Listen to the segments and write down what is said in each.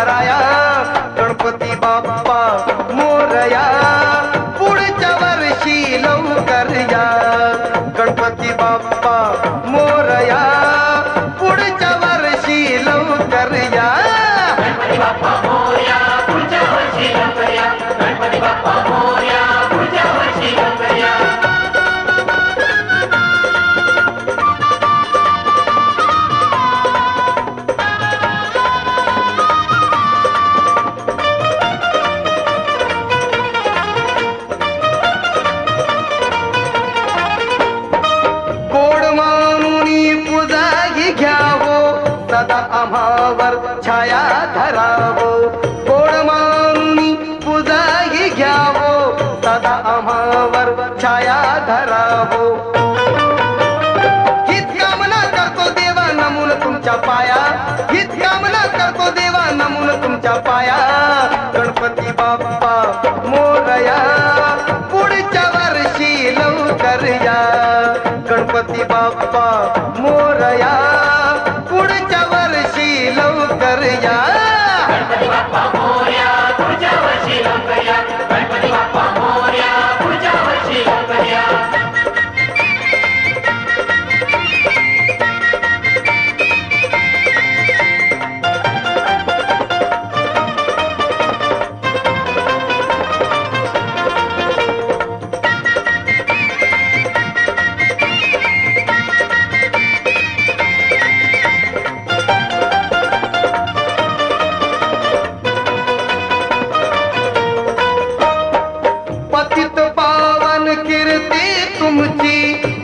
जाताराया गणपती बाप्पा मोरया पुढच्या वर्षी लवकर या गणपती बाप्पा मोरया पुढच्या वर्षी लवकर या गणपती बाप्पा मोरया पुढच्या वर्षी लवकर या गणपती बाप्पा मोरया पुढच्या वर्षी लवकर या सदा आम्हावर छाया धरावो गोड मानुनी पूजाही घ्यावो सदा आम्हावर छाया धरावो हित कामना करतो देवा नमून तुमच्या पाया हित कामना करतो देवा नमून तुमच्या पाया गणपती बाप्पा मोरया पुढच्या वर्षी लवकर या गणपती बाप्पा मोरया पुढच्या वर्षी लवकर या गणपती बाप्पा मोरया पुढच्या वर्षी लवकर या गणपती बाप्पा मोरया पुढच्या वर्षी लवकर या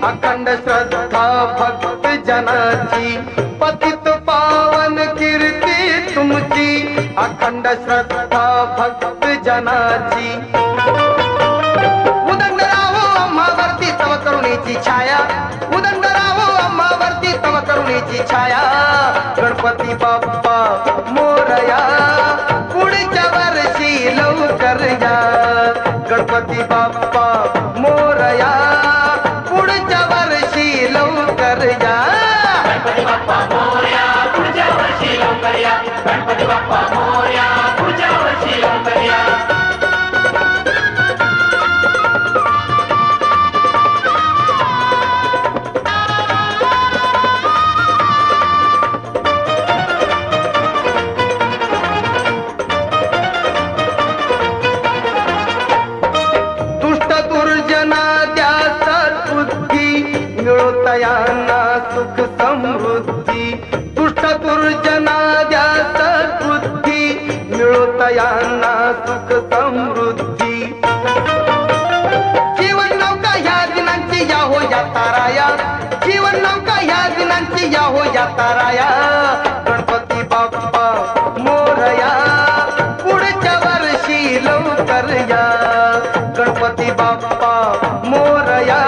अखंड श्रद्धा भक्त जनाची पतित पावन कीर्ती तुमची अखंड श्रद्धा भक्त जनाची उदंड राहो आम्हावरती तव करुणेची छाया उदंड राहो आम्हावरती तव करुणेची छाया गणपती बाप्पा मोरया पुढच्या वर्षी लवकर या गणपती बाप्पा मोरया पुढच्या वर्षी लवकर या गणपती बाप्पा मोरया पुढच्या वर्षी लवकर या गणपती बाप्पा मोरया पुढच्या वर्षी लवकर या मिळोतयांना सुख समृद्धी दुष्ट दुर्जना द्या सद्बुद्धी मिळोतयांना सुख समृद्धी जीवन नौका ह्या दिनांची या हो या ताराया जीवन नौका ह्या दिनांची या हो या ताराया गणपती बाप्पा मोरया पुढच्या वर्षी लवकर या गणपती बाप्पा मोरया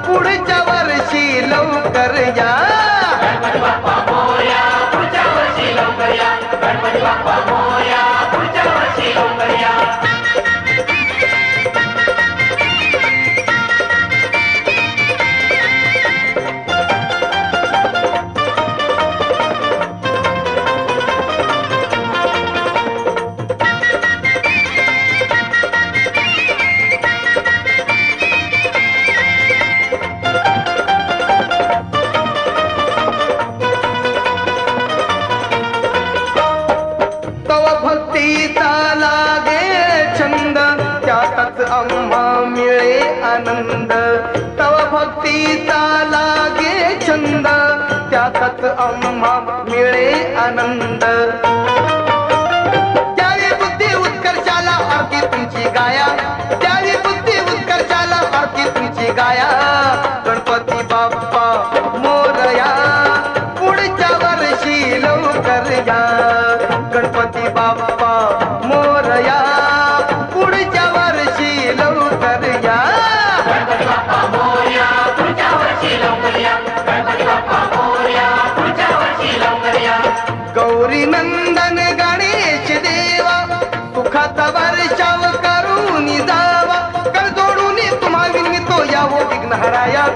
पुढच्या वर्षी लवकर या गणपती बाप्पा मोरया पुढच्या वर्षी लवकर या गणपती बाप्पा मोरया पुढच्या वर्षी लवकर या आम्हा मिळे आनंद तव भक्तीचा लागे छंद त्यातच आम्हा मिळे आनंद त्यावी बुद्धी उत्कर्षाला आरती तुमची गाया त्यावी बुद्धी उत्कर्षाला आरती तुमची गाया गणपती बाप्पा मोरया पुढच्या वर्षी लवकर या गणपती बाप्पा मोरया पुढच्या वर्षी लवकर या गणपती बाप्पा मोरया पुढच्या वर्षी लवकर या गणपती बाप्पा मोरया पुढच्या वर्षी लवकर या गौरी नंदन गणेश देवा सुखाचा वर्षाव करून जावा कर जोडून तुम्हा विनतो यावो विघ्नहराया